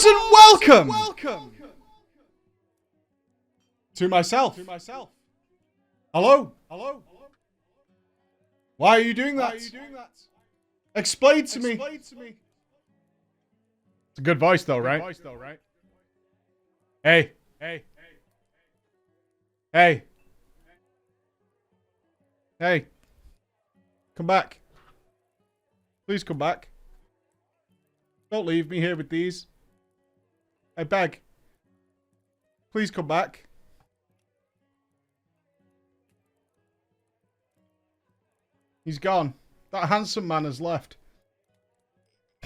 and welcome to myself. Hello. Why are you doing that? Explain to me. It's a good voice though, right? Hey. Come back. Please come back. Don't leave me here with these. I beg. Please come back. He's gone. That handsome man has left.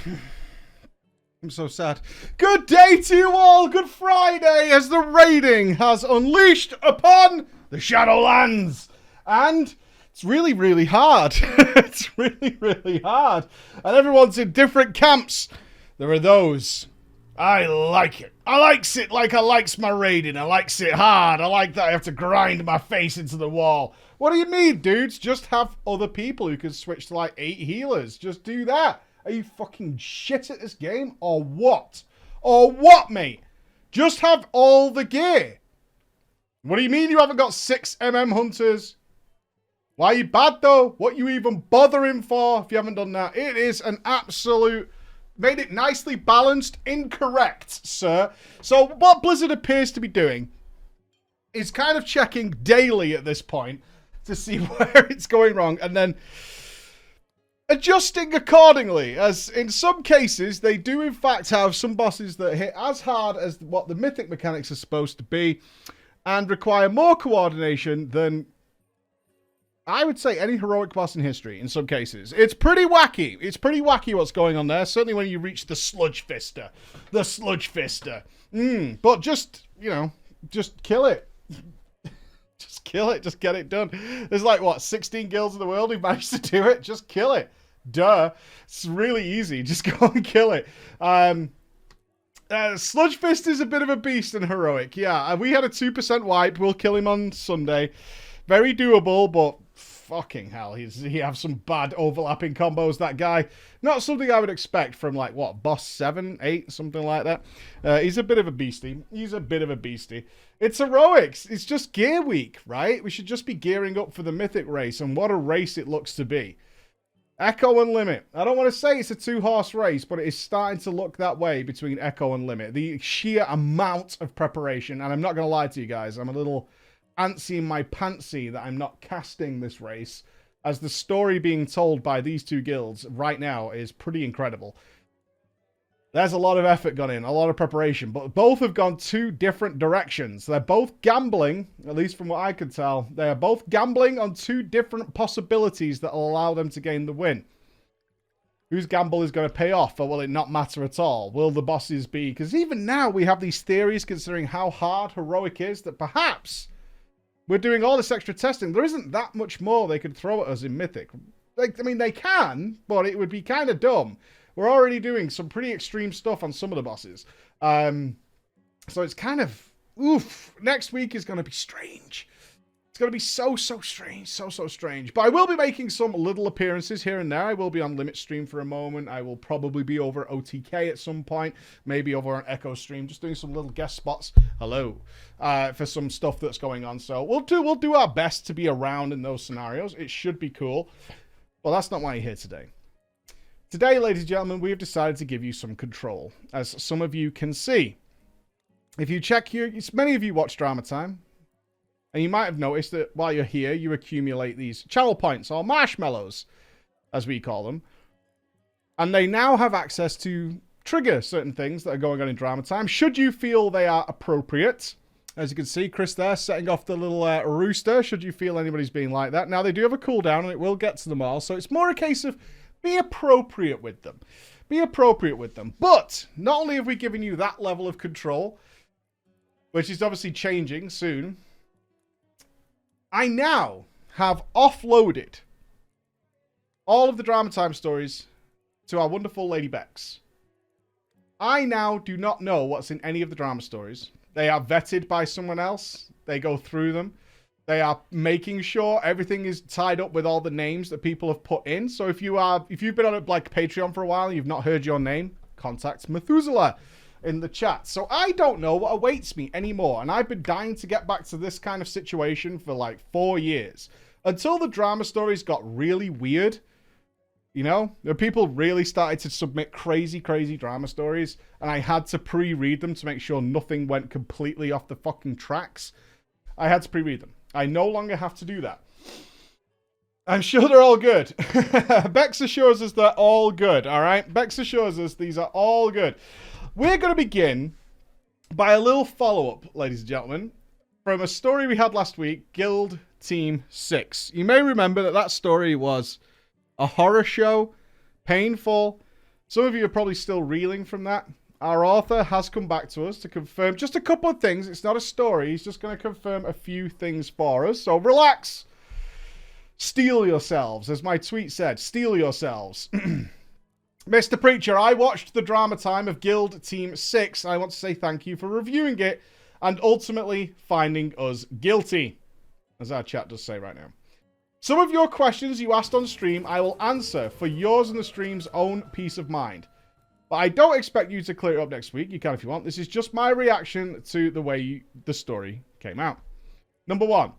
I'm so sad. Good day to you all. Good Friday as the raiding has unleashed upon the Shadowlands. And it's really, really hard. It's really, really hard. And everyone's in different camps. There are those. I like it. I likes it like I likes my raiding. I likes it hard. I like that I have to grind my face into the wall. What do you mean, dudes? Just have other people who can switch to like 8 healers. Just do that. Are you fucking shit at this game? Or what? Or what, mate? Just have all the gear. What do you mean you haven't got 6 hunters? Why are you bad, though? What are you even bothering for if you haven't done that? It is an absolute... Made it nicely balanced. Incorrect, sir. So what Blizzard appears to be doing is kind of checking daily at this point to see where it's going wrong and then adjusting accordingly, as in some cases they do in fact have some bosses that hit as hard as what the mythic mechanics are supposed to be and require more coordination than I would say any heroic boss in history in some cases. It's pretty wacky. It's pretty wacky what's going on there, certainly when you reach the Sludge Fister. The Sludge Fister. But just, you know, just kill it. Just kill it. Just get it done. There's like, what, 16 guilds in the world who managed to do it? Just kill it. Duh. It's really easy. Just go and kill it. Sludge Fist is a bit of a beast in heroic. Yeah, we had a 2% wipe. We'll kill him on Sunday. Very doable, but fucking hell, he have some bad overlapping combos, that guy. Not something I would expect from, like, what, boss 7, 8, something like that. He's a bit of a beastie. It's heroics. It's just gear week, right? We should just be gearing up for the mythic race, and what a race it looks to be. Echo and Limit. I don't want to say it's a 2-horse race, but it is starting to look that way between Echo and Limit. The sheer amount of preparation, and I'm not going to lie to you guys, I'm a little antsy in my pantsy that I'm not casting this race, as the story being told by these two guilds right now is pretty incredible. There's a lot of effort gone in, a lot of preparation, but both have gone 2 different directions. They're both gambling, at least from what I could tell. They are both gambling on 2 different possibilities that will allow them to gain the win. Whose gamble is going to pay off, or will it not matter at all? Will the bosses be... Because even now we have these theories, considering how hard heroic is, that perhaps we're doing all this extra testing. There isn't that much more they could throw at us in Mythic. Like, I mean, they can, but it would be kind of dumb. We're already doing some pretty extreme stuff on some of the bosses. So it's kind of... Oof. Next week is going to be strange. It's going to be so strange. So strange. But I will be making some little appearances here and there. I will be on Limit Stream for a moment. I will probably be over OTK at some point. Maybe over on Echo Stream. Just doing some little guest spots. Hello. For some stuff that's going on. So we'll do our best to be around in those scenarios. It should be cool. Well, that's not why you're here today. Today, ladies and gentlemen, we have decided to give you some control, as some of you can see. If you check here, many of you watch Drama Time, and you might have noticed that while you're here, you accumulate these channel points, or marshmallows, as we call them. And they now have access to trigger certain things that are going on in Drama Time, should you feel they are appropriate. As you can see, Chris there, setting off the little rooster, should you feel anybody's being like that. Now, they do have a cooldown, and it will get to them all, so it's more a case of be appropriate with them. Be appropriate with them. But not only have we given you that level of control, which is obviously changing soon, I now have offloaded all of the Drama Time stories to our wonderful Lady Bex. I now do not know what's in any of the drama stories. They are vetted by someone else. They go through them. They are making sure everything is tied up with all the names that people have put in. So if you've been on like Patreon for a while and you've not heard your name, contact Methuselah. in the chat. So I don't know what awaits me anymore. And I've been dying to get back to this kind of situation for like 4 years. Until the drama stories got really weird. You know, people really started to submit crazy drama stories, and I had to pre-read them to make sure nothing went completely off the fucking tracks. I had to pre-read them. I no longer have to do that. I'm sure they're all good. Bex assures us they're all good, all right? Bex assures us these are all good. We're going to begin by a little follow-up, ladies and gentlemen, from a story we had last week, Guild Team 6. You may remember that story was a horror show, painful. Some of you are probably still reeling from that. Our author has come back to us to confirm just a couple of things. It's not a story. He's just going to confirm a few things for us. So relax. Steel yourselves. As my tweet said, steel yourselves. Mr. Preacher, I watched the drama time of Guild Team 6. I want to say thank you for reviewing it and ultimately finding us guilty. As our chat does say right now. Some of your questions you asked on stream, I will answer for yours and the stream's own peace of mind. But I don't expect you to clear it up next week. You can if you want. This is just my reaction to the way the story came out. Number 1.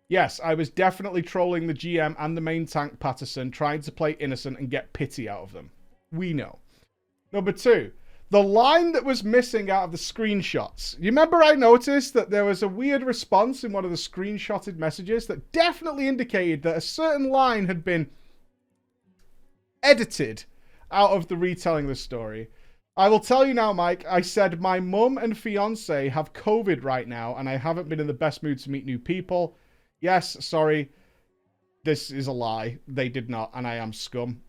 Yes, I was definitely trolling the GM and the main tank, Patterson, trying to play innocent and get pity out of them. We know. Number 2. The line that was missing out of the screenshots. You remember I noticed that there was a weird response in one of the screenshotted messages that definitely indicated that a certain line had been edited out of the retelling of the story. I will tell you now, Mike, I said my mum and fiance have COVID right now and I haven't been in the best mood to meet new people. Yes, sorry. This is a lie. They did not, and I am scum.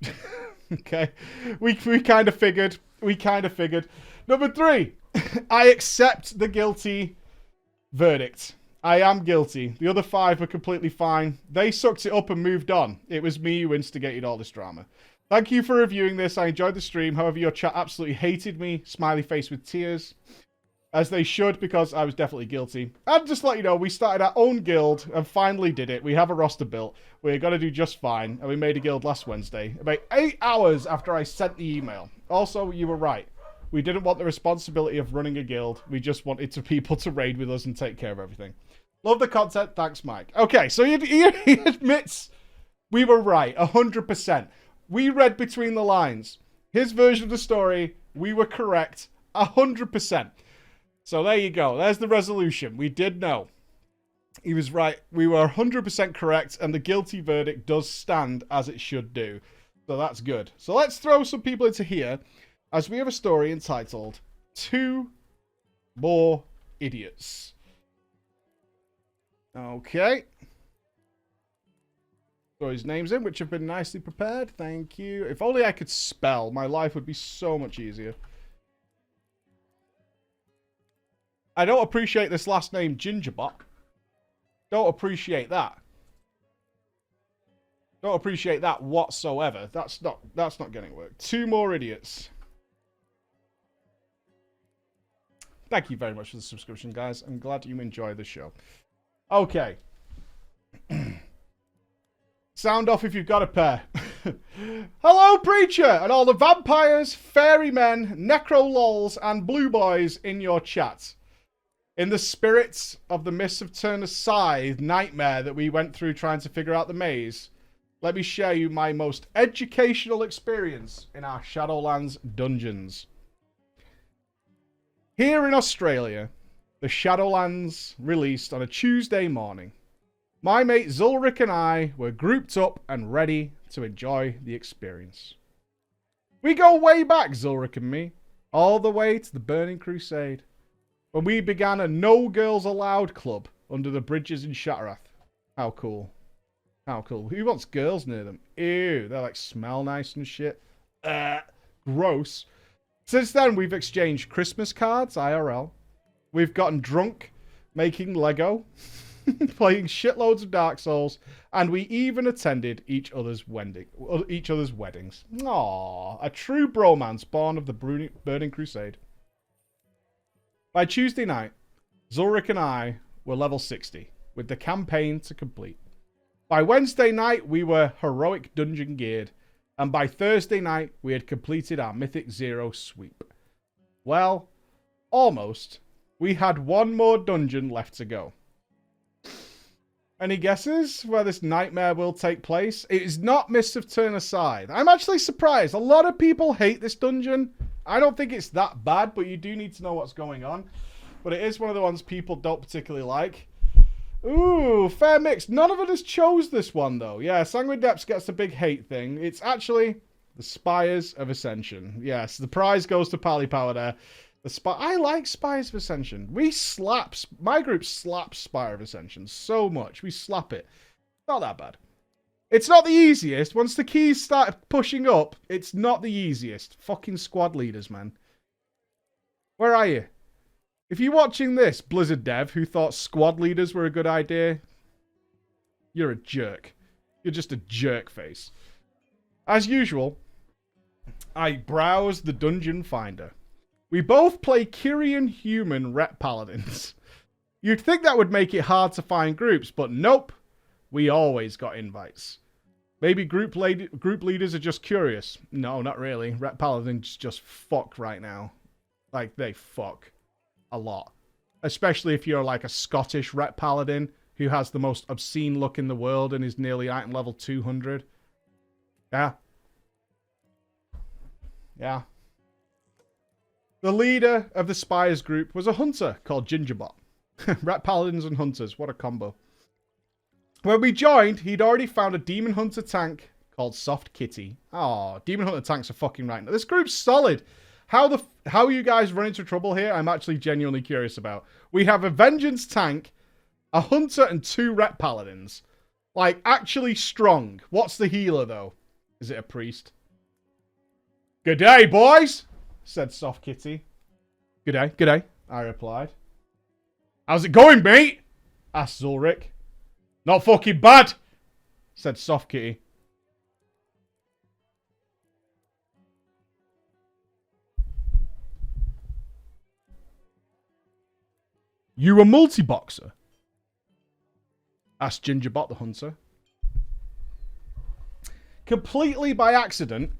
Okay? We kind of figured. We kind of figured. Number 3. I accept the guilty verdict. I am guilty. The other 5 were completely fine. They sucked it up and moved on. It was me who instigated all this drama. Thank you for reviewing this. I enjoyed the stream. However, your chat absolutely hated me. Smiley face with tears. As they should, because I was definitely guilty. And just to let you know, we started our own guild and finally did it. We have a roster built. We're going to do just fine. And we made a guild last Wednesday, about 8 hours after I sent the email. Also, you were right. We didn't want the responsibility of running a guild. We just wanted people to raid with us and take care of everything. Love the content. Thanks, Mike. Okay, so he admits we were right, 100%. We read between the lines. His version of the story, we were correct, 100%. So there you go. There's the resolution. We did know. He was right. We were 100% correct, and the guilty verdict does stand as it should do. So that's good. So let's throw some people into here, as we have a story entitled 2 More Idiots. Okay. Throw his names in, which have been nicely prepared. Thank you. If only I could spell, my life would be so much easier. I don't appreciate this last name, Gingerbot. Don't appreciate that. Don't appreciate that whatsoever. That's not getting work. 2 more idiots. Thank you very much for the subscription, guys. I'm glad you enjoy the show. Okay. Sound off if you've got a pair. Hello, Preacher, and all the vampires, fairy men, necro lols, and blue boys in your chat. In the spirits of the Mists of Turner's Scythe nightmare that we went through trying to figure out the maze, let me share you my most educational experience in our Shadowlands dungeons. Here in Australia, the Shadowlands released on a Tuesday morning. My mate Zulrich and I were grouped up and ready to enjoy the experience. We go way back, Zulrich and me, all the way to the Burning Crusade, when we began a No Girls Allowed club under the bridges in Shatarath. How cool. How cool. Who wants girls near them? Ew, they like smell nice and shit. Gross. Since then, we've exchanged Christmas cards, IRL. We've gotten drunk, making Lego, playing shitloads of Dark Souls, and we even attended each other's weddings. Aww, a true bromance born of the Burning Crusade. By Tuesday night, Zulrich and I were level 60, with the campaign to complete. By Wednesday night, we were heroic dungeon geared, and by Thursday night, we had completed our Mythic Zero sweep. Well, almost. We had one more dungeon left to go. Any guesses where this nightmare will take place? It is not Mists of Turn-Aside. I'm actually surprised. A lot of people hate this dungeon. I don't think it's that bad, but you do need to know what's going on. But it is one of the ones people don't particularly like. Ooh, fair mix. None of us chose this one, though. Yeah, Sanguine Depths gets the big hate thing. It's actually the Spires of Ascension. Yes, the prize goes to Pally Power there. I like Spires of Ascension. My group slaps Spire of Ascension so much. We slap it. Not that bad. It's not the easiest. Once the keys start pushing up, it's not the easiest. Fucking squad leaders, man. Where are you? If you're watching this, Blizzard dev, who thought squad leaders were a good idea, you're a jerk. You're just a jerk face. As usual, I browse the dungeon finder. We both play Kyrian human rep paladins. You'd think that would make it hard to find groups, but nope. We always got invites. Maybe group leaders are just curious. No, not really. Rep paladins just fuck right now. Like, they fuck a lot. Especially if you're like a Scottish rep paladin who has the most obscene look in the world and is nearly item level 200. Yeah. Yeah. The leader of the Spires group was a hunter called Gingerbot. Rat Paladins and Hunters, what a combo. When we joined, he'd already found a Demon Hunter tank called Soft Kitty. Oh, Demon Hunter tanks are fucking right now. This group's solid. How you guys run into trouble here, I'm actually genuinely curious about. We have a Vengeance tank, a Hunter, and 2 Ret Paladins. Like, actually strong. What's the healer, though? Is it a priest? Good day, boys, said Soft Kitty. Good day, I replied. How's it going, mate? Asked Zulrich. Not fucking bad, said Soft Kitty. You a multi-boxer? Asked Gingerbot the Hunter. Completely by accident,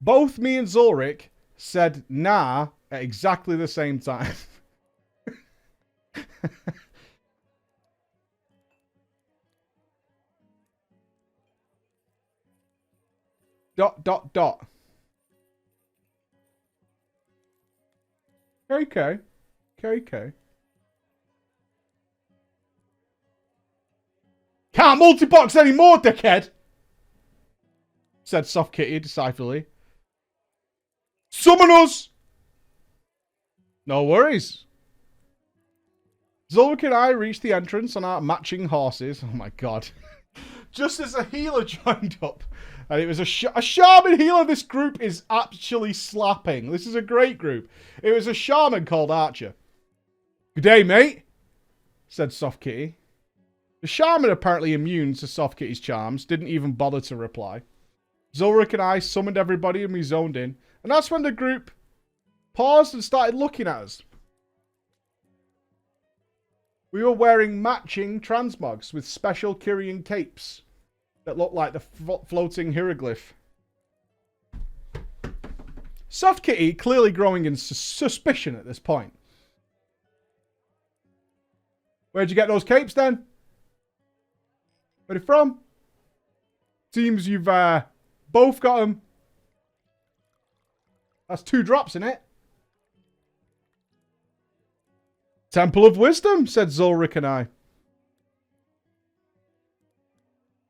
both me and Zulrich said nah at exactly the same time. dot. Okay. Can't multi-box anymore, dickhead, said Soft Kitty decisively. Summon us! No worries. Zulrich and I reached the entrance on our matching horses. Oh my god. Just as a healer joined up. And it was a shaman healer. This group is actually slapping. This is a great group. It was a shaman called Archer. Good day, mate, said Soft Kitty. The shaman, apparently immune to Soft Kitty's charms, didn't even bother to reply. Zulrich and I summoned everybody and we zoned in. And that's when the group paused and started looking at us. We were wearing matching transmogs with special Kyrian capes that looked like the floating hieroglyph. Soft Kitty clearly growing in suspicion at this point. Where'd you get those capes then? Where are they from? Seems you've both got them. That's 2 drops in it. Temple of Wisdom, said Zulrich and I.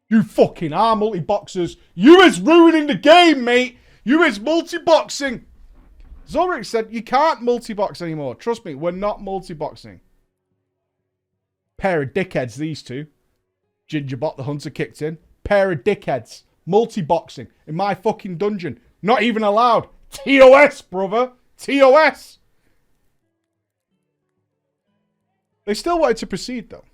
You fucking are multi-boxers. You is ruining the game, mate. You is multi-boxing. Zulrich said you can't multi-box anymore. Trust me, we're not multi-boxing. Pair of dickheads, these two. Gingerbot the Hunter kicked in. Pair of dickheads. Multi-boxing in my fucking dungeon. Not even allowed. TOS, brother. TOS. They still wanted to proceed, though.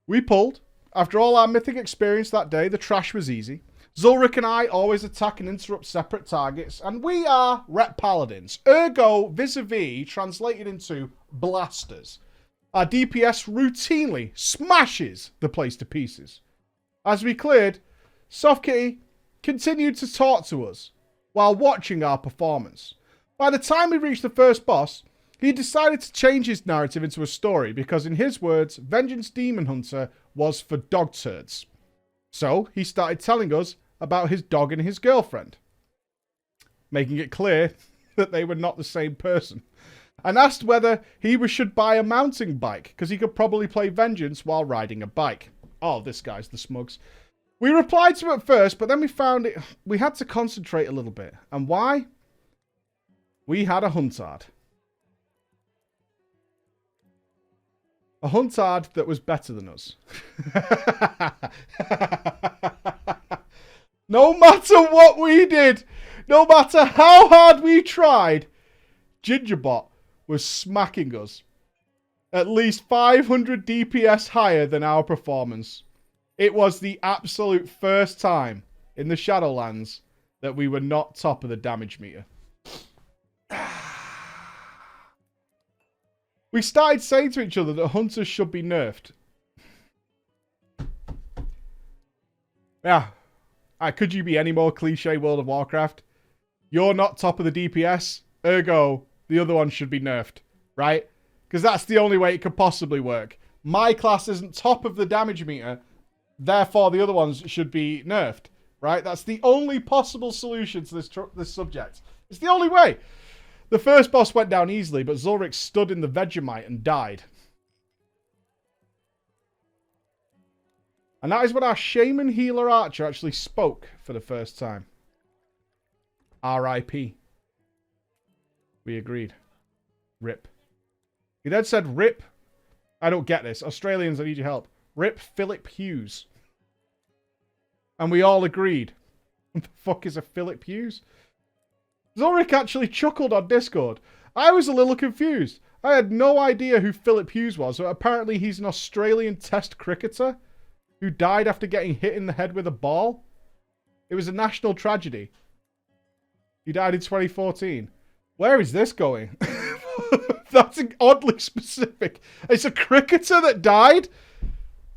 We pulled. After all our mythic experience that day, the trash was easy. Zulrich and I always attack and interrupt separate targets, and we are Ret Paladins. Ergo, vis-a-vis, translated into blasters. Our DPS routinely smashes the place to pieces. As we cleared, Soft Kitty continued to talk to us while watching our performance. By the time we reached the first boss, he decided to change his narrative into a story because, in his words, Vengeance Demon Hunter was for dog turds. So he started telling us about his dog and his girlfriend, making it clear that they were not the same person, and asked whether he should buy a mountain bike because he could probably play Vengeance while riding a bike. Oh, this guy's the smugs. We replied to him at first, but then we found we had to concentrate a little bit. And why? We had a huntard. A huntard that was better than us. No matter what we did, no matter how hard we tried, Gingerbot was smacking us. At least 500 DPS higher than our performance. It was the absolute first time in the Shadowlands that we were not top of the damage meter. We started saying to each other that hunters should be nerfed. Yeah. Could you be any more cliche World of Warcraft? You're not top of the DPS, ergo, the other one should be nerfed, right? Because that's the only way it could possibly work. My class isn't top of the damage meter, therefore the other ones should be nerfed, right? That's the only possible solution to this subject. It's the only way. The first boss went down easily, but Zulrich stood in the Vegemite and died. And that is when our Shaman Healer Archer actually spoke for the first time. R.I.P. We agreed. RIP. He then said, RIP. I don't get this. Australians, I need your help. RIP Philip Hughes. And we all agreed. What the fuck is a Philip Hughes? Zulrich actually chuckled on Discord. I was a little confused. I had no idea who Philip Hughes was, but apparently he's an Australian test cricketer who died after getting hit in the head with a ball. It was a national tragedy. He died in 2014. Where is this going? That's oddly specific. It's a cricketer that died?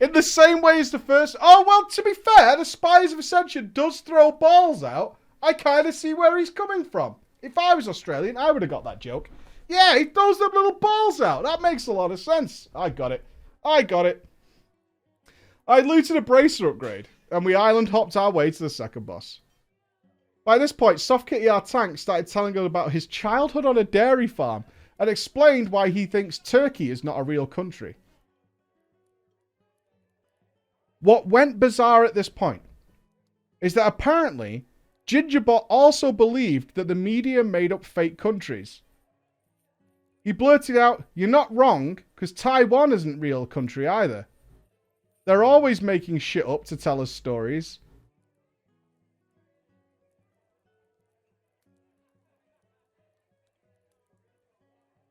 In the same way as the first... Oh, well, to be fair, the Spires of Ascension does throw balls out. I kind of see where he's coming from. If I was Australian, I would have got that joke. Yeah, he throws them little balls out. That makes a lot of sense. I got it. I got it. I looted a bracer upgrade, and we island hopped our way to the second boss. By this point, Soft Kitty, our tank, started telling us about his childhood on a dairy farm and explained why he thinks Turkey is not a real country. What went bizarre at this point is that apparently Gingerbot also believed that the media made up fake countries. He blurted out, "You're not wrong, because Taiwan isn't a real country either. They're always making shit up to tell us stories."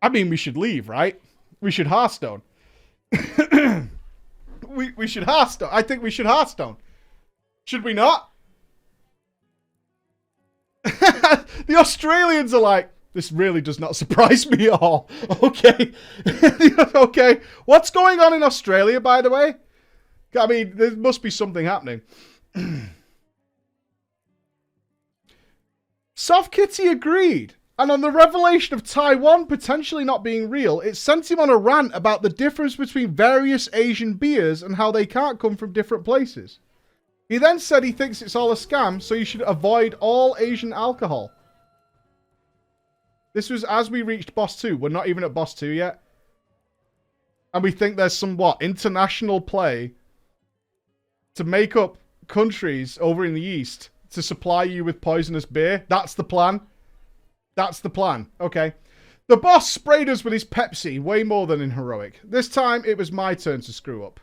I mean, we should leave, right? We should Hearthstone. we should Hearthstone. I think we should Hearthstone. Should we not? The Australians are like, this really does not surprise me at all. Okay. Okay. What's going on in Australia, by the way? I mean, there must be something happening. Soft Kitty agreed. And on the revelation of Taiwan potentially not being real, it sent him on a rant about the difference between various Asian beers and how they can't come from different places. He then said he thinks it's all a scam, so you should avoid all Asian alcohol. This was as we reached boss 2. We're not even at boss 2 yet. And we think there's some, international play to make up countries over in the East to supply you with poisonous beer. That's the plan. That's the plan. Okay. The boss sprayed us with his Pepsi way more than in Heroic. This time, it was my turn to screw up.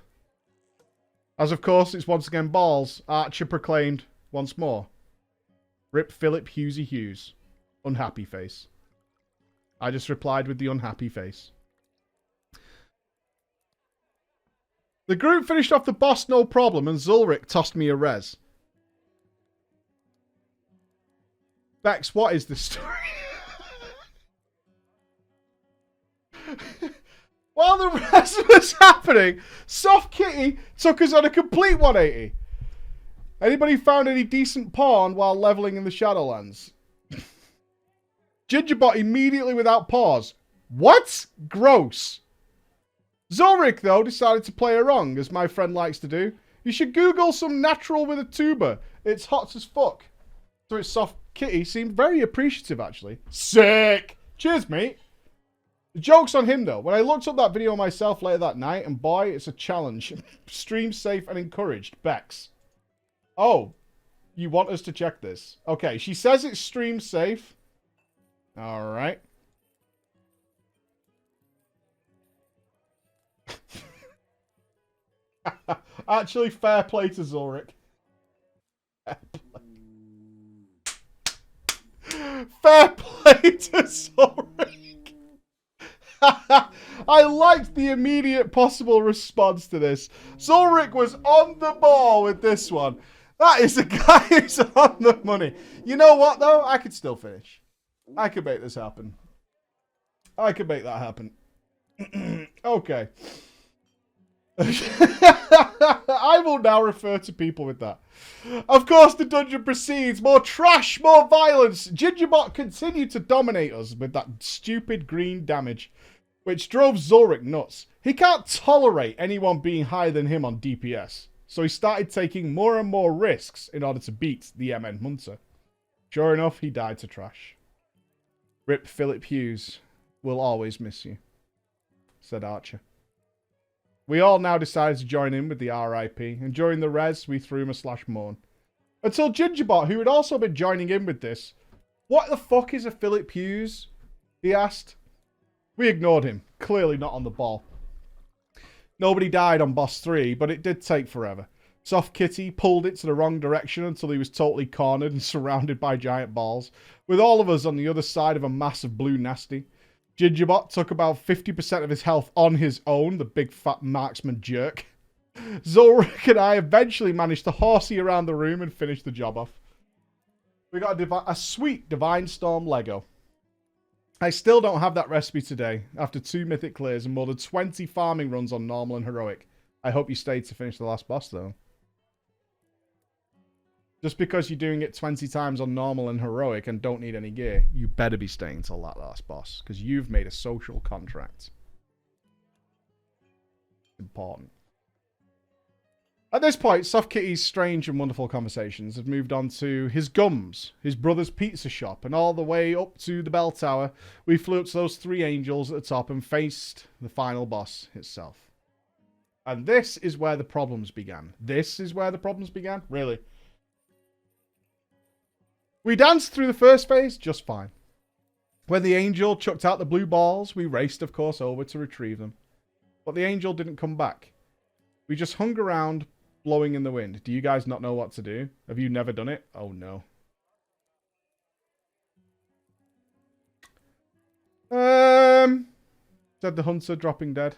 As of course, it's once again balls, Archer proclaimed once more. RIP Philip Hughesy Hughes. Unhappy face. I just replied with the unhappy face. The group finished off the boss no problem, and Zulrich tossed me a res. Bex, what is this story? While the rest was happening, Soft Kitty took us on a complete 180. Anybody found any decent porn while leveling in the Shadowlands? Gingerbot immediately without pause. What? Gross. Zulrich, though, decided to play her wrong, as my friend likes to do. You should Google some natural with a tuber. It's hot as fuck. So its soft kitty seemed very appreciative, actually. Sick! Cheers, mate. The joke's on him, though. When I looked up that video myself later that night, and boy, it's a challenge. Stream safe and encouraged. Bex. Oh. You want us to check this? Okay, she says it's stream safe. Alright. Actually, fair play to Zulrich. Fair play to Zulrich. I liked the immediate possible response to this. Zulrich was on the ball with this one. That is a guy who's on the money. You know what, though? I could still finish. I could make this happen. I could make that happen. Okay. I will now refer to people with that. Of course, the dungeon proceeds. More trash, more violence. Gingerbot continued to dominate us with that stupid green damage, which drove Zulrich nuts. He can't tolerate anyone being higher than him on DPS, so he started taking more and more risks in order to beat the MN Hunter. Sure enough, he died to trash. Rip Philip Hughes. We'll always miss you, said Archer. We all now decided to join in with the RIP, and during the res, we threw him a slash mourn. Until Gingerbot, who had also been joining in with this. What the fuck is a Philip Hughes? He asked. We ignored him, clearly not on the ball. Nobody died on boss 3, but it did take forever. Soft Kitty pulled it to the wrong direction until he was totally cornered and surrounded by giant balls, with all of us on the other side of a massive blue nasty. Gingerbot took about 50% of his health on his own, the big fat marksman jerk. Zulrich and I eventually managed to horsey around the room and finish the job off. We got a sweet Divine Storm Lego. I still don't have that recipe today, after 2 mythic clears and more than 20 farming runs on normal and heroic. I hope you stayed to finish the last boss, though. Just because you're doing it 20 times on normal and heroic and don't need any gear, you better be staying till that last boss, because you've made a social contract. Important. At this point, Soft Kitty's strange and wonderful conversations have moved on to his gums, his brother's pizza shop, and all the way up to the bell tower, we flew up to those 3 angels at the top and faced the final boss itself. And this is where the problems began. This is where the problems began? Really? We danced through the first phase just fine. When the angel chucked out the blue balls, we raced, of course, over to retrieve them. But the angel didn't come back. We just hung around, blowing in the wind. Do you guys not know what to do? Have you never done it? Oh, no. Said the hunter, dropping dead.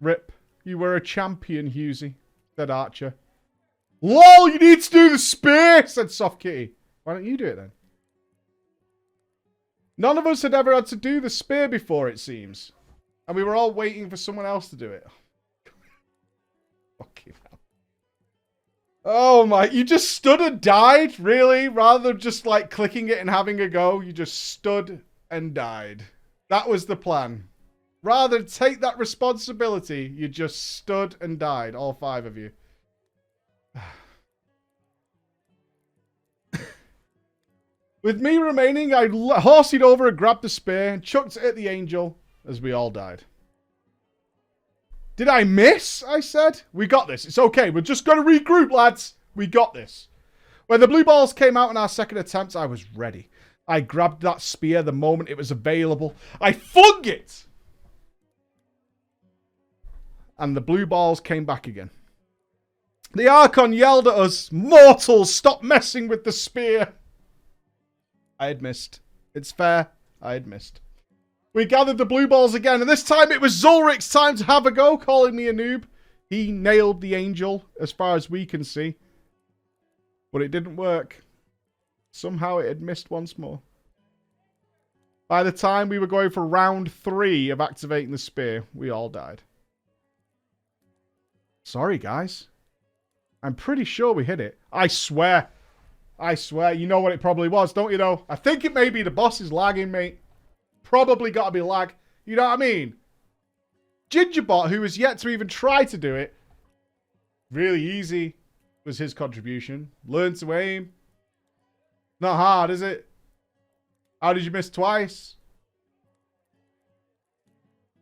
Rip. You were a champion, Hughesy, said Archer. LOL, you need to do the spear, said Soft Kitty. Why don't you do it then? None of us had ever had to do the spear before, it seems. And we were all waiting for someone else to do it. Fucking hell. Oh my, you just stood and died? Really? Rather than just like clicking it and having a go, you just stood and died. That was the plan. Rather than take that responsibility, you just stood and died, all 5 of you. With me remaining, I horseyed over and grabbed the spear and chucked it at the angel as we all died. Did I miss? I said. We got this. It's okay. We're just going to regroup, lads. We got this. When the blue balls came out in our second attempt, I was ready. I grabbed that spear the moment it was available. I flung it! And the blue balls came back again. The Archon yelled at us, "Mortals, stop messing with the spear!" I had missed. It's fair. I had missed. We gathered the blue balls again, and this time it was Zulrich's time to have a go, calling me a noob. He nailed the angel, as far as we can see. But it didn't work. Somehow it had missed once more. By the time we were going for round 3 of activating the spear, we all died. Sorry, guys. I'm pretty sure we hit it. I swear. I swear, you know what it probably was, don't you though? I think it may be the boss is lagging, mate. Probably got to be lag. You know what I mean? Gingerbot, who has yet to even try to do it, really easy was his contribution. Learn to aim. Not hard, is it? How did you miss twice?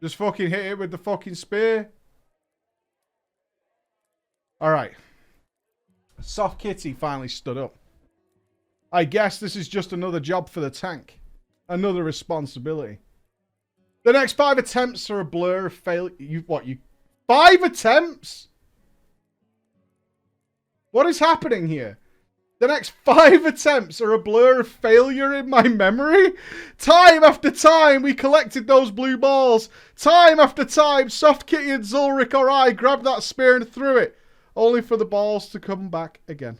Just fucking hit it with the fucking spear. Alright. Soft Kitty finally stood up. I guess this is just another job for the tank. Another responsibility. The next 5 attempts are a blur of failure. 5 attempts? What is happening here? The next 5 attempts are a blur of failure in my memory? Time after time, we collected those blue balls. Time after time, Soft Kitty and Zulrich or I grabbed that spear and threw it. Only for the balls to come back again.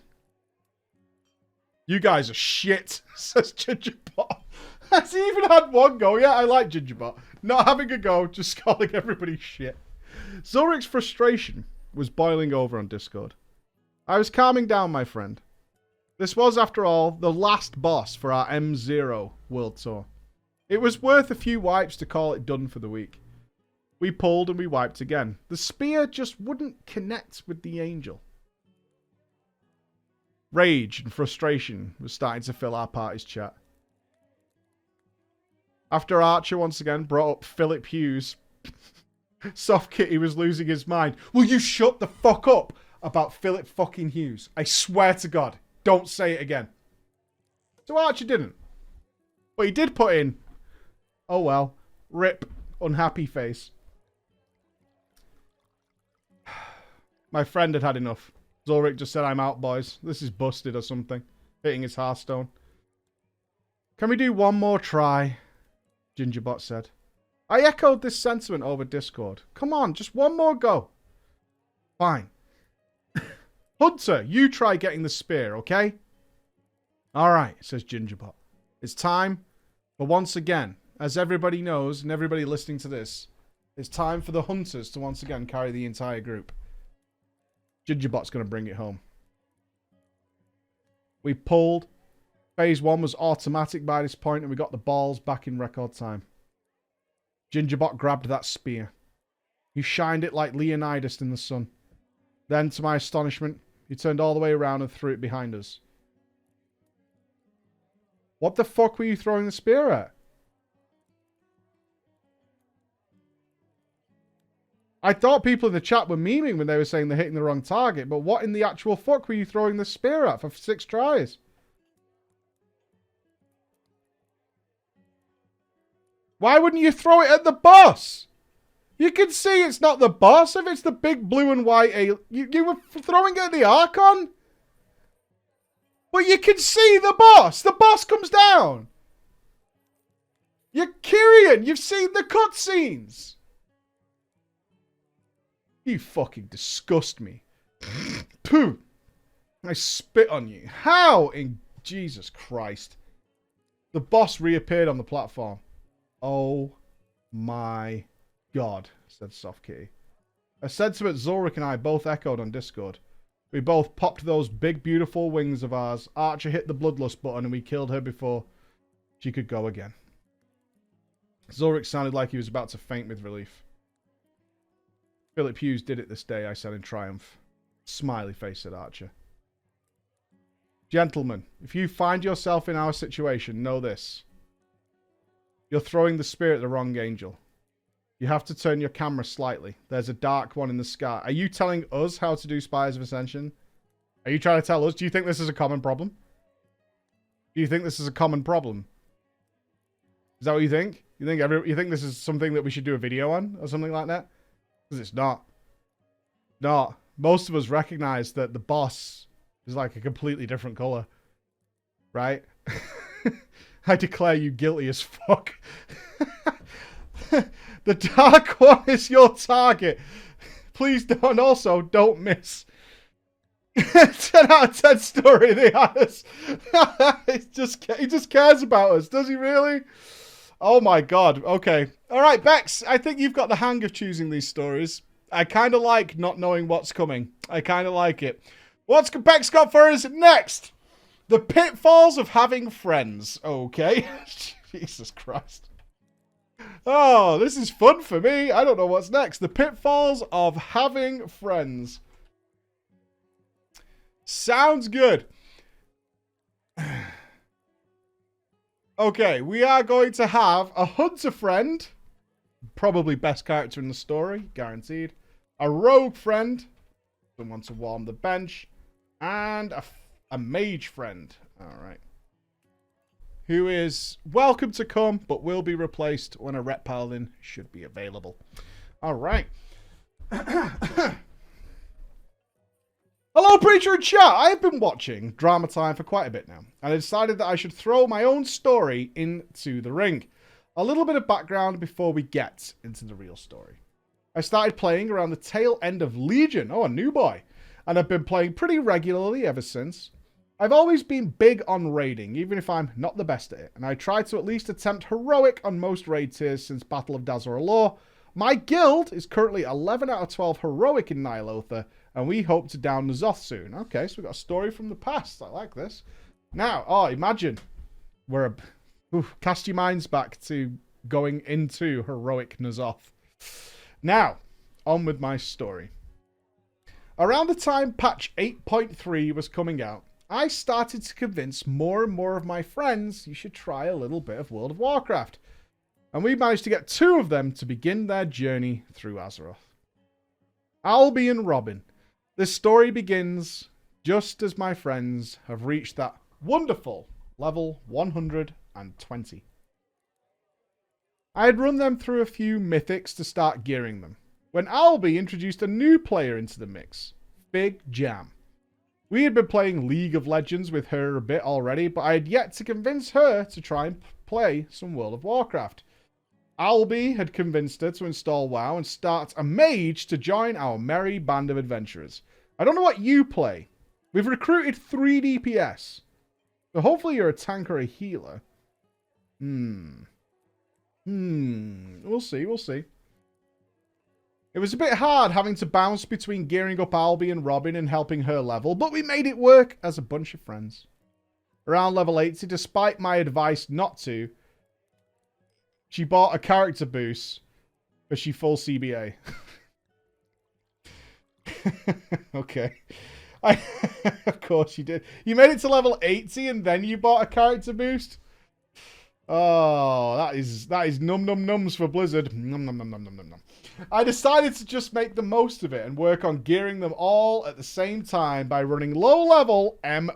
You guys are shit, says Gingerbot. Has he even had one go? Yeah, I like Gingerbot. Not having a go, just calling everybody shit. Zulrich's frustration was boiling over on Discord. I was calming down, my friend. This was, after all, the last boss for our M0 World Tour. It was worth a few wipes to call it done for the week. We pulled and we wiped again. The spear just wouldn't connect with the angel. Rage and frustration was starting to fill our party's chat. After Archer once again brought up Philip Hughes, Soft Kitty was losing his mind. Will you shut the fuck up about Philip fucking Hughes? I swear to God, don't say it again. So Archer didn't. But he did put in, oh well, rip, unhappy face. My friend had had enough. Zulrich just said, I'm out, boys. This is busted or something. Hitting his Hearthstone. Can we do one more try? Gingerbot said. I echoed this sentiment over Discord. Come on, just one more go. Fine. Hunter, you try getting the spear, okay? Alright, says Gingerbot. It's time for once again, as everybody knows and everybody listening to this, it's time for the Hunters to once again carry the entire group. Gingerbot's going to bring it home. We pulled. Phase 1 was automatic by this point, and we got the balls back in record time. Gingerbot grabbed that spear. He shined it like Leonidas in the sun. Then, to my astonishment, he turned all the way around and threw it behind us. What the fuck were you throwing the spear at? I thought people in the chat were memeing when they were saying they're hitting the wrong target, but what in the actual fuck were you throwing the spear at for 6 tries? Why wouldn't you throw it at the boss? You can see it's not the boss. If it's the big blue and white alien, you were throwing it at the Archon. But you can see the boss. The boss comes down. You're Kyrian. You've seen the cutscenes. You fucking disgust me. Pooh. I spit on you. How in Jesus Christ? The boss reappeared on the platform. Oh my God, said Soft Kitty. A sentiment Zulrich and I both echoed on Discord. We both popped those big beautiful wings of ours. Archer hit the bloodlust button and we killed her before she could go again. Zulrich sounded like he was about to faint with relief. Philip Hughes did it this day, I said in triumph. Smiley face, said Archer. Gentlemen, if you find yourself in our situation, know this. You're throwing the spear at the wrong angel. You have to turn your camera slightly. There's a dark one in the sky. Are you telling us how to do Spires of Ascension? Are you trying to tell us? Do you think this is a common problem? Do you think this is a common problem? Is that what you think? You think this is something that we should do a video on? Or something like that? Because it's not. No. Most of us recognize that the boss is like a completely different color. Right? I declare you guilty as fuck. The dark one is your target. Please don't. Also, don't miss. 10 out of 10 story, they honest. He just cares about us. Does he really? Oh my God. Okay. All right, Bex. I think you've got the hang of choosing these stories. I kind of like not knowing what's coming. I kind of like it. What's Bex got for us next? The pitfalls of having friends. Okay. Jesus Christ. Oh, this is fun for me. I don't know what's next. The pitfalls of having friends. Sounds good. Okay, we are going to have a hunter friend. Probably best character in the story, guaranteed. A rogue friend. Someone to warm the bench. And a mage friend. Alright. Who is welcome to come, but will be replaced when a rep paladin should be available. Alright. Hello, Preacher and chat. I have been watching Drama Time for quite a bit now, and I decided that I should throw my own story into the ring. A little bit of background before we get into the real story. I started playing around the tail end of Legion, a new boy, and I've been playing pretty regularly ever since. I've always been big on raiding, even if I'm not the best at it, and I try to at least attempt heroic on most raid tiers since Battle of Dazar'alor. My guild is currently 11 out of 12 heroic in Ny'alotha, and we hope to down N'Zoth soon. Okay, so we've got a story from the past. I like this. Now, imagine cast your minds back to going into heroic N'Zoth. Now, on with my story. Around the time patch 8.3 was coming out, I started to convince more and more of my friends you should try a little bit of World of Warcraft. And we managed to get 2 of them to begin their journey through Azeroth. Albie and Robin. This story begins just as my friends have reached that wonderful level 120. I had run them through a few mythics to start gearing them, when Albie introduced a new player into the mix, Fig Jam. We had been playing League of Legends with her a bit already, but I had yet to convince her to try and play some World of Warcraft. Albie had convinced her to install WoW and start a mage to join our merry band of adventurers. I don't know what you play. We've recruited 3 DPS. So hopefully you're a tank or a healer. We'll see. It was a bit hard having to bounce between gearing up Albie and Robin and helping her level, but we made it work as a bunch of friends. Around level 80, despite my advice not to, she bought a character boost, but she full CBA. Okay. Of course you did. You made it to level 80 and then you bought a character boost? Oh, that is num num nums for Blizzard. Num num num num num num num. I decided to just make the most of it and work on gearing them all at the same time by running low level M+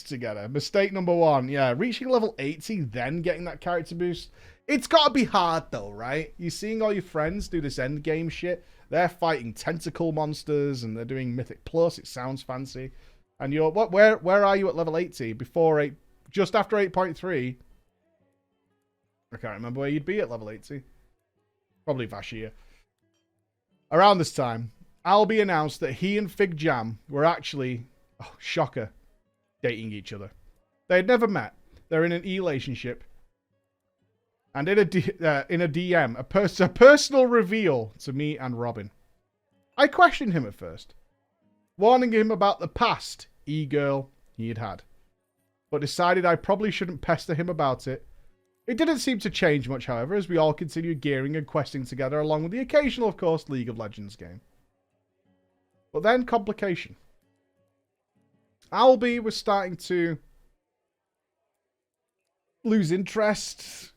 together. Mistake number 1. Yeah, reaching level 80, then getting that character boost. It's got to be hard though, right? You're seeing all your friends do this end game shit. They're fighting tentacle monsters and they're doing Mythic Plus. It sounds fancy. And you're where are you at level 80? Before 8, just after 8.3. I can't remember where you'd be at level 80. Probably Vashir. Around this time, Albie announced that he and Fig Jam were actually, shocker, dating each other. They had never met. They're in an e-relationship. And in a DM, a personal reveal to me and Robin. I questioned him at first, warning him about the past e-girl he had had, but decided I probably shouldn't pester him about it. It didn't seem to change much, however, as we all continued gearing and questing together, along with the occasional, of course, League of Legends game. But then, complication. Albie was starting to lose interest,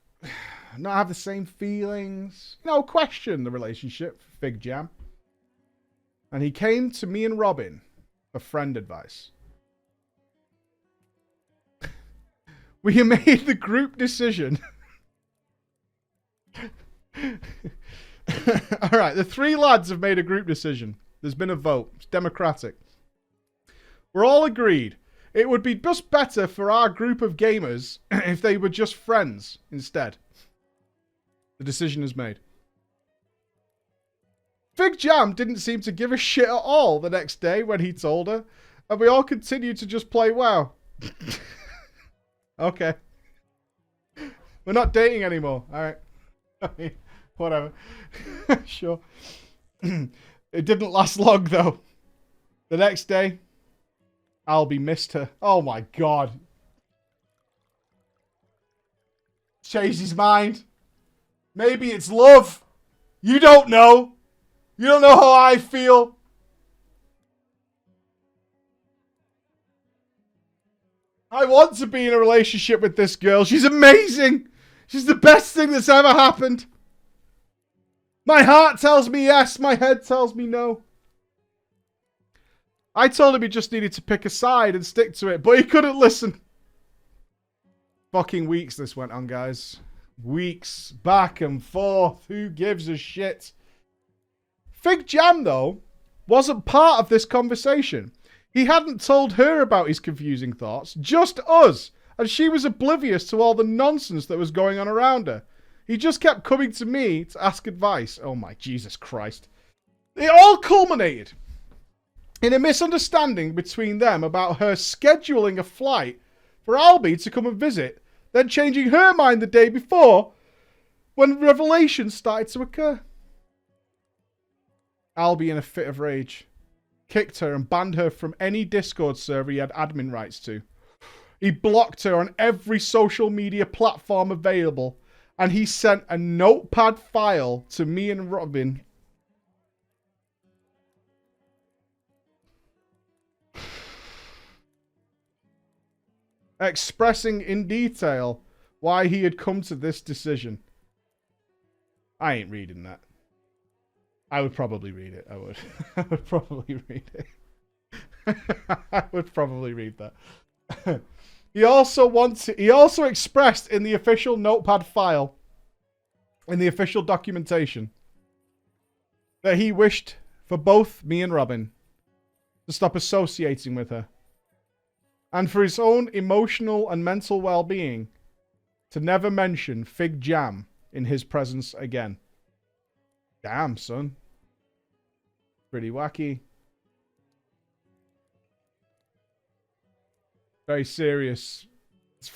not have the same feelings, question the relationship for Fig Jam. And he came to me and Robin for friend advice. We made the group decision. Alright, the 3 lads have made a group decision. There's been a vote. It's democratic. We're all agreed. It would be just better for our group of gamers if they were just friends instead. The decision is made. Fig Jam didn't seem to give a shit at all the next day when he told her, and we all continued to just play WoW. Okay. We're not dating anymore. Alright. I mean, whatever. Sure. It didn't last long, though. The next day, Albie missed her. Oh my god. Changed his mind. Maybe it's love. You don't know. You don't know how I feel. I want to be in a relationship with this girl. She's amazing. She's the best thing that's ever happened. My heart tells me yes. My head tells me no. I told him he just needed to pick a side and stick to it, but he couldn't listen. Fucking weeks this went on, guys. Weeks. Back and forth. Who gives a shit? Fig Jam, though, wasn't part of this conversation. He hadn't told her about his confusing thoughts, just us, and she was oblivious to all the nonsense that was going on around her. He just kept coming to me to ask advice. Oh my Jesus Christ. It all culminated in a misunderstanding between them about her scheduling a flight for Albie to come and visit, then changing her mind the day before when revelations started to occur. Albie, in a fit of rage, kicked her and banned her from any Discord server he had admin rights to. He blocked her on every social media platform available, and he sent a notepad file to me and Robin expressing in detail why he had come to this decision. I ain't reading that. I would probably read it. I would. I would probably read it. I would probably read that. He also expressed in the official notepad file, in the official documentation, that he wished for both me and Robin to stop associating with her, and for his own emotional and mental well-being, to never mention Fig Jam in his presence again. Damn, son. Pretty wacky. Very serious. It's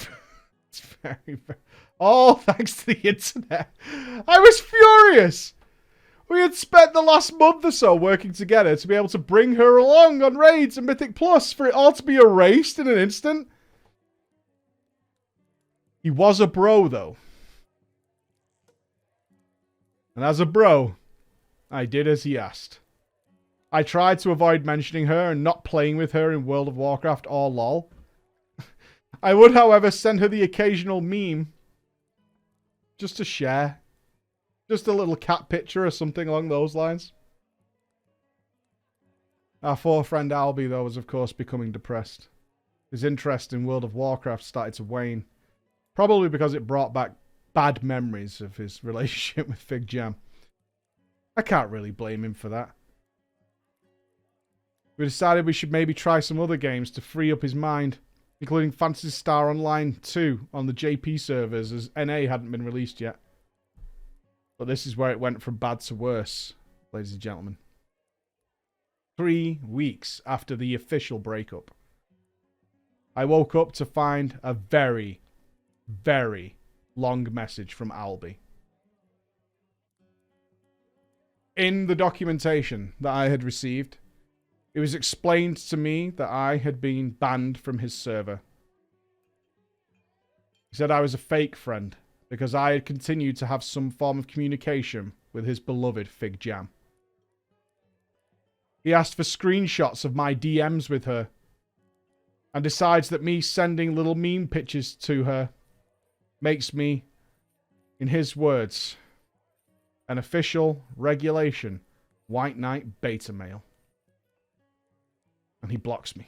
very, very... All thanks to the internet. I was furious. We had spent the last month or so working together to be able to bring her along on raids and Mythic Plus for it all to be erased in an instant. He was a bro, though. And as a bro, I did as he asked. I tried to avoid mentioning her and not playing with her in World of Warcraft or LoL. I would, however, send her the occasional meme just to share. Just a little cat picture or something along those lines. Our poor friend Albie, though, was of course becoming depressed. His interest in World of Warcraft started to wane. Probably because it brought back bad memories of his relationship with Fig Jam. I can't really blame him for that. We decided we should maybe try some other games to free up his mind, including Phantasy Star Online 2 on the JP servers, as NA hadn't been released yet. But this is where it went from bad to worse, ladies and gentlemen. 3 weeks after the official breakup, I woke up to find a very, very long message from Albie. In the documentation that I had received, it was explained to me that I had been banned from his server. He said I was a fake friend because I had continued to have some form of communication with his beloved Fig Jam. He asked for screenshots of my DMs with her and decides that me sending little meme pictures to her makes me, in his words, an official regulation White Knight beta male. And he blocks me.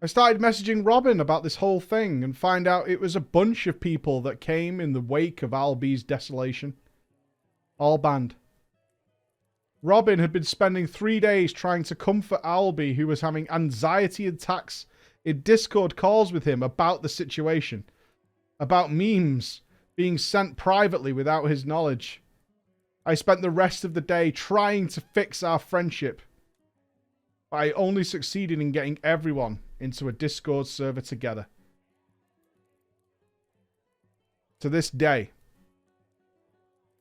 I started messaging Robin about this whole thing and find out it was a bunch of people that came in the wake of Albie's desolation. All banned. Robin had been spending 3 days trying to comfort Albie, who was having anxiety attacks in Discord calls with him about the situation. About memes being sent privately without his knowledge. I spent the rest of the day trying to fix our friendship. But I only succeeded in getting everyone into a Discord server together. To this day,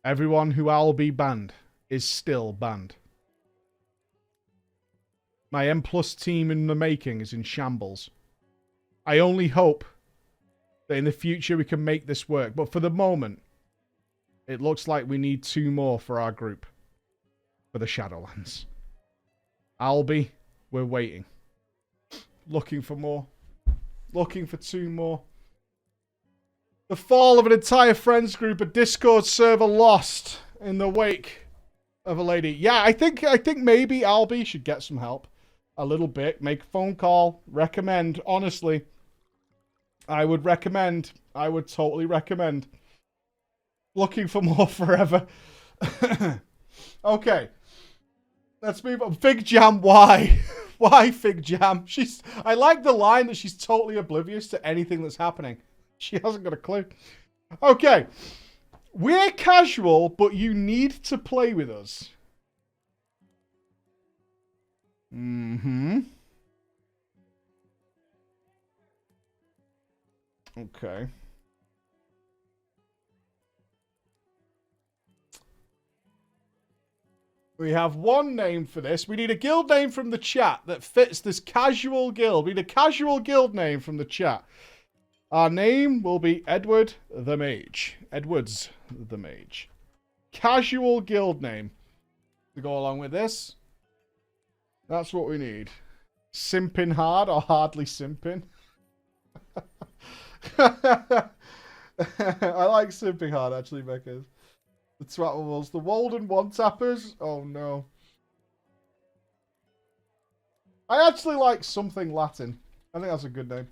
everyone who Albie banned is still banned. My M plus team in the making is in shambles. I only hope that in the future we can make this work. But for the moment, it looks like we need 2 more for our group. For the Shadowlands. Albie, we're waiting. Looking for more. Looking for 2 more. The fall of an entire friends group, a Discord server lost in the wake of a lady. Yeah, I think maybe Albie should get some help. A little bit. Make a phone call. Recommend. Honestly. I would recommend. I would totally recommend. Looking for more forever. Okay. Let's move on. Fig Jam, why? Why Fig Jam? I like the line that she's totally oblivious to anything that's happening. She hasn't got a clue. Okay. We're casual, but you need to play with us. Mm-hmm. Okay. We have one name for this. We need a guild name from the chat that fits this casual guild. We need a casual guild name from the chat. Our name will be Edward the Mage. Edwards the Mage. Casual guild name to go along with this. That's what we need. Simping hard or hardly simping? I like simping hard, actually, Becca. The Twattles. The Walden One-Tappers? Oh, no. I actually like Something Latin. I think that's a good name.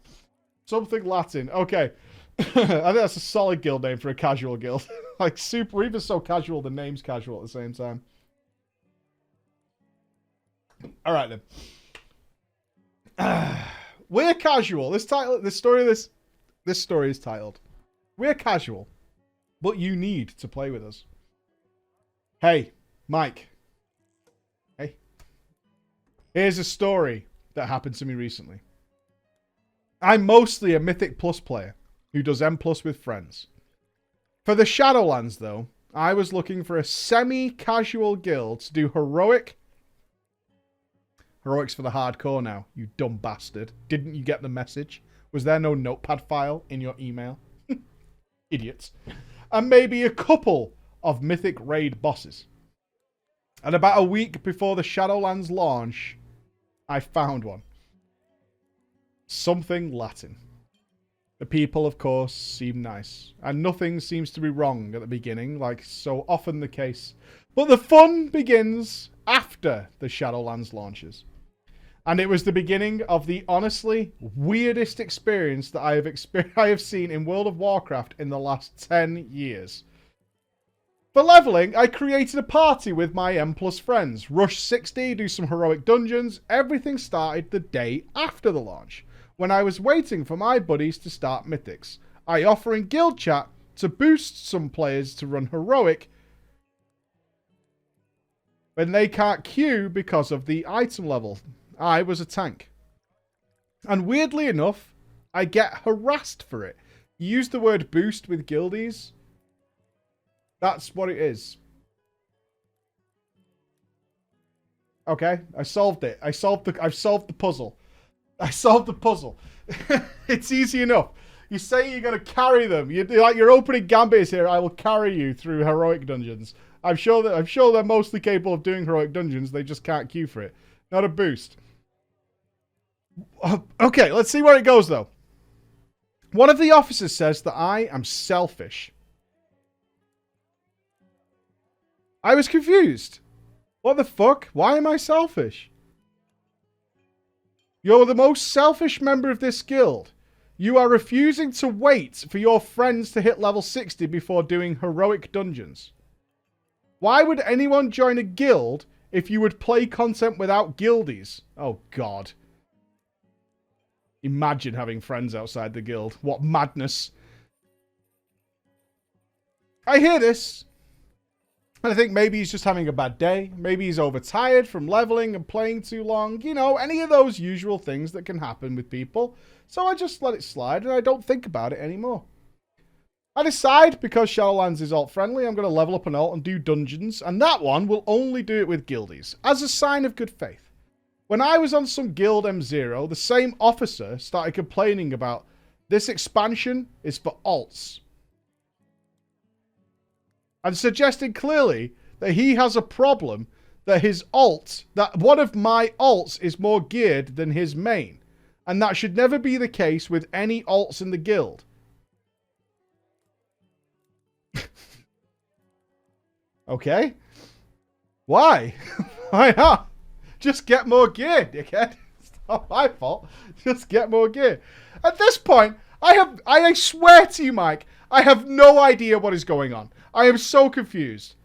Something Latin. Okay. I think that's a solid guild name for a casual guild. Like, super, even so casual, the name's casual at the same time. Alright, then. We're casual. This story is titled, We're Casual, but you need to play with us. Hey, Mike. Hey. Here's a story that happened to me recently. I'm mostly a Mythic Plus player who does M Plus with friends. For the Shadowlands, though, I was looking for a semi-casual guild to do heroic. Heroics for the hardcore now, you dumb bastard. Didn't you get the message? Was there no notepad file in your email? Idiots. And maybe a couple of Mythic Raid bosses. And about a week before the Shadowlands launch, I found one. Something Latin. The people, of course, seem nice. And nothing seems to be wrong at the beginning, like so often the case. But the fun begins after the Shadowlands launches. And it was the beginning of the honestly weirdest experience that I have seen in World of Warcraft in the last 10 years. For leveling, I created a party with my M Plus friends. Rush 60, do some heroic dungeons. Everything started the day after the launch, when I was waiting for my buddies to start Mythics. I offer in guild chat to boost some players to run heroic when they can't queue because of the item level. I was a tank. And weirdly enough, I get harassed for it. You use the word boost with guildies. That's what it is. Okay, I solved it. I've solved the puzzle. I solved the puzzle. It's easy enough. You say you're going to carry them. Like your opening gambit is here. I will carry you through heroic dungeons. I'm sure they're mostly capable of doing heroic dungeons. They just can't queue for it. Not a boost. Okay, let's see where it goes, though. One of the officers says that I am selfish. I was confused. What the fuck? Why am I selfish? You're the most selfish member of this guild. You are refusing to wait for your friends to hit level 60 before doing heroic dungeons. Why would anyone join a guild if you would play content without guildies? Oh, God. Imagine having friends outside the guild. What madness. I hear this. And I think maybe he's just having a bad day. Maybe he's overtired from leveling and playing too long. You know, any of those usual things that can happen with people. So I just let it slide and I don't think about it anymore. I decide, because Shadowlands is alt-friendly, I'm going to level up an alt and do dungeons. And that one will only do it with guildies, as a sign of good faith. When I was on some guild M0, the same officer started complaining about this expansion is for alts. And suggested clearly that he has a problem that his alt, that one of my alts is more geared than his main. And that should never be the case with any alts in the guild. Okay. Why? Why not? Just get more gear, dickhead. It's not my fault. Just get more gear. At this point, I swear to you, Mike, I have no idea what is going on. I am so confused.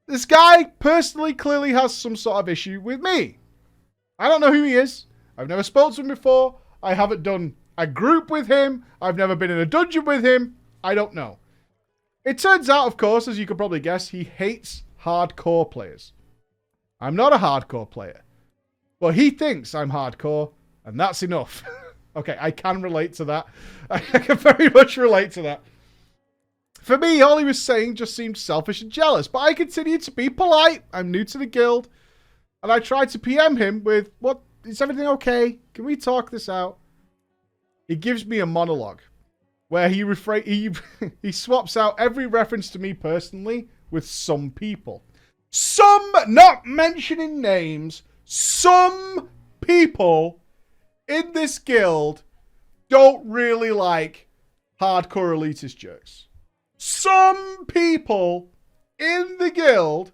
This guy personally clearly has some sort of issue with me. I don't know who he is. I've never spoken to him before. I haven't done a group with him. I've never been in a dungeon with him. I don't know. It turns out, of course, as you could probably guess, he hates hardcore players. I'm not a hardcore player. But he thinks I'm hardcore, and that's enough. Okay, I can relate to that. I can very much relate to that. For me, all he was saying just seemed selfish and jealous, but I continued to be polite. I'm new to the guild, and I tried to PM him with, "What? Is everything okay? Can we talk this out?" He gives me a monologue where he swaps out every reference to me personally with some people. Some, not mentioning names, some people in this guild don't really like hardcore elitist jerks. Some people in the guild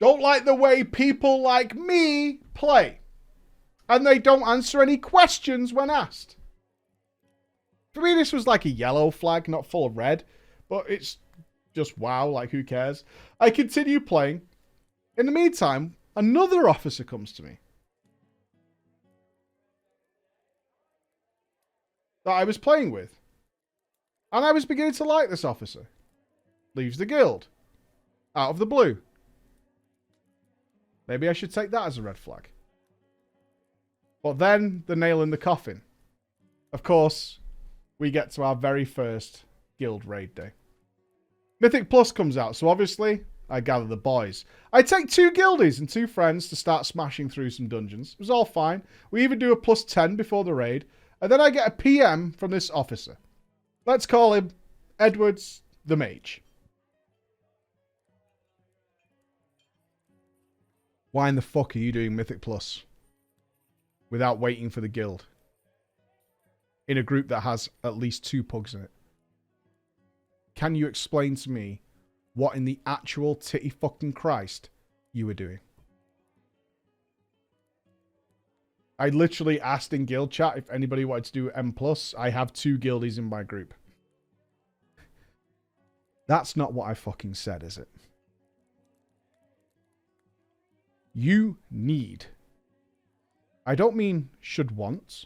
don't like the way people like me play. And they don't answer any questions when asked. For me, this was like a yellow flag, not full of red. But it's just wow, like who cares? I continue playing. In the meantime, another officer comes to me that I was playing with. And I was beginning to like this officer. Leaves the guild. Out of the blue. Maybe I should take that as a red flag. But then, the nail in the coffin. Of course, we get to our very first guild raid day. Mythic Plus comes out, so obviously, I gather the boys. I take 2 guildies and 2 friends to start smashing through some dungeons. It was all fine. We even do a +10 before the raid. And then I get a PM from this officer. Let's call him Edwards the Mage. Why in the fuck are you doing Mythic Plus without waiting for the guild in a group that has at least 2 pugs in it? Can you explain to me what in the actual titty fucking Christ you were doing? I literally asked in guild chat if anybody wanted to do M+. I have 2 guildies in my group. That's not what I fucking said, is it? You need. I don't mean should want.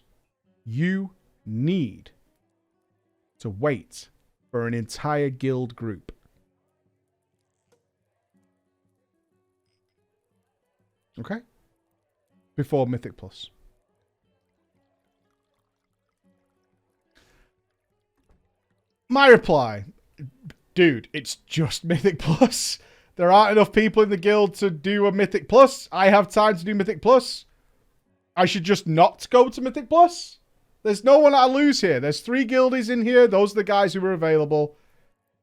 You need to wait for an entire guild group. Okay? Before Mythic Plus. My reply, dude, it's just Mythic Plus. There aren't enough people in the guild to do a Mythic Plus. I have time to do Mythic Plus. I should just not go to Mythic Plus. There's no one I lose here. There's 3 guildies in here. Those are the guys who are available.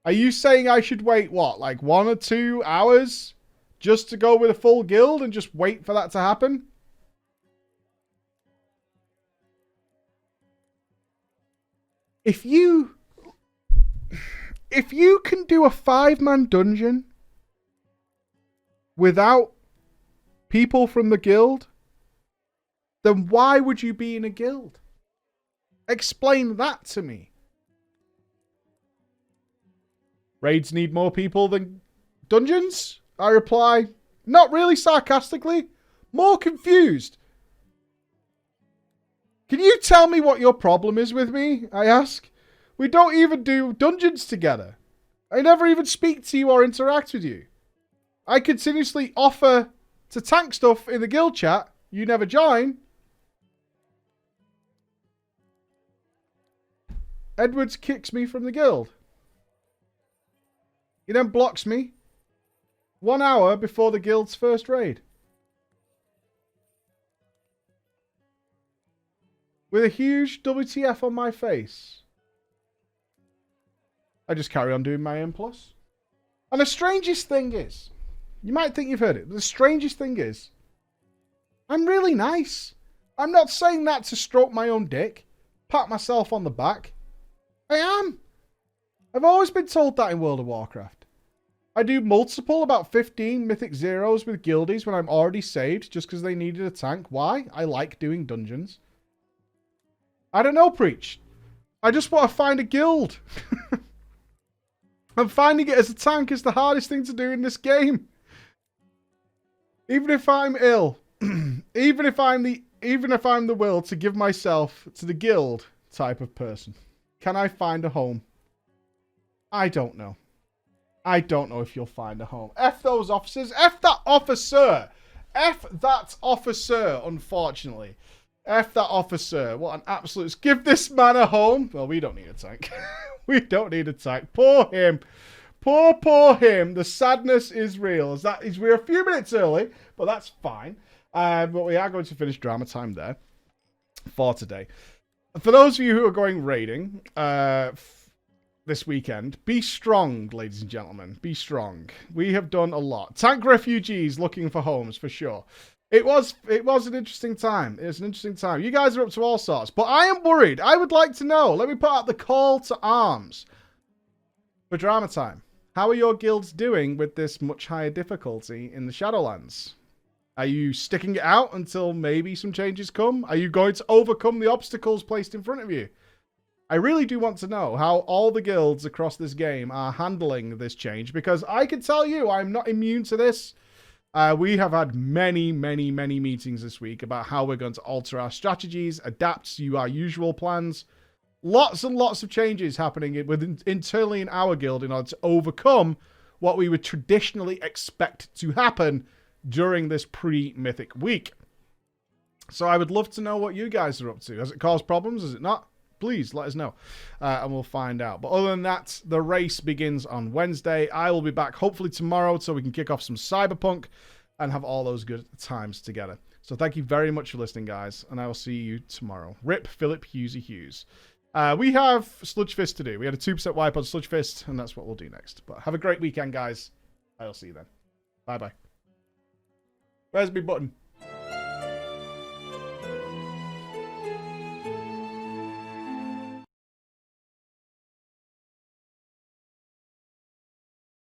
Are you saying I should wait, what, like 1 or 2 hours just to go with a full guild and just wait for that to happen? If you can do a 5-man dungeon without people from the guild, then why would you be in a guild? Explain that to me. Raids need more people than dungeons? I reply, not really sarcastically, more confused. Can you tell me what your problem is with me? I ask. We don't even do dungeons together. I never even speak to you or interact with you. I continuously offer to tank stuff in the guild chat. You never join. Edwards kicks me from the guild. He then blocks me 1 hour before the guild's first raid. with a huge WTF on my face, I just carry on doing my M+. And the strangest thing is, you might think you've heard it, but the strangest thing is, I'm really nice. I'm not saying that to stroke my own dick, pat myself on the back. I am. I've always been told that in World of Warcraft. I do multiple, about 15 Mythic Zeros with guildies when I'm already saved just because they needed a tank. Why? I like doing dungeons. I don't know, Preach. I just want to find a guild. And finding it as a tank is the hardest thing to do in this game. Even if I'm ill, even if I'm the will to give myself to the guild type of person, can I find a home? I don't know. I don't know if you'll find a home. F those officers. F that officer. F that officer, unfortunately. F that officer. What an absolute... Give this man a home. Well, we don't need a tank. We don't need a tank. Poor him. Poor him. The sadness is real. We're a few minutes early, but that's fine. But we are going to finish drama time there for today. For those of you who are going raiding this weekend, be strong, ladies and gentlemen. Be strong. We have done a lot. Tank refugees looking for homes, for sure. It was an interesting time. It was an interesting time. You guys are up to all sorts, but I am worried. I would like to know. Let me put out the call to arms for drama time. How are your guilds doing with this much higher difficulty in the Shadowlands? Are you sticking it out until maybe some changes come? Are you going to overcome the obstacles placed in front of you? I really do want to know how all the guilds across this game are handling this change, because I can tell you I'm not immune to this. We have had many meetings this week about how we're going to alter our strategies, adapt to our usual plans. Lots and lots of changes happening internally in our guild in order to overcome what we would traditionally expect to happen during this pre-Mythic week. So I would love to know what you guys are up to. Has it caused problems? Has it not? Please let us know and we'll find out. But other than that, the race begins on Wednesday. I will be back hopefully tomorrow so we can kick off some Cyberpunk and have all those good times together. So thank you very much for listening, guys, and I will see you tomorrow. Rip Philip Hughes. We have Sludge Fist to do. We had a 2% wipe on Sludge Fist, and that's what we'll do next. But have a great weekend, guys. I'll see you then. Bye-bye. Where's my button?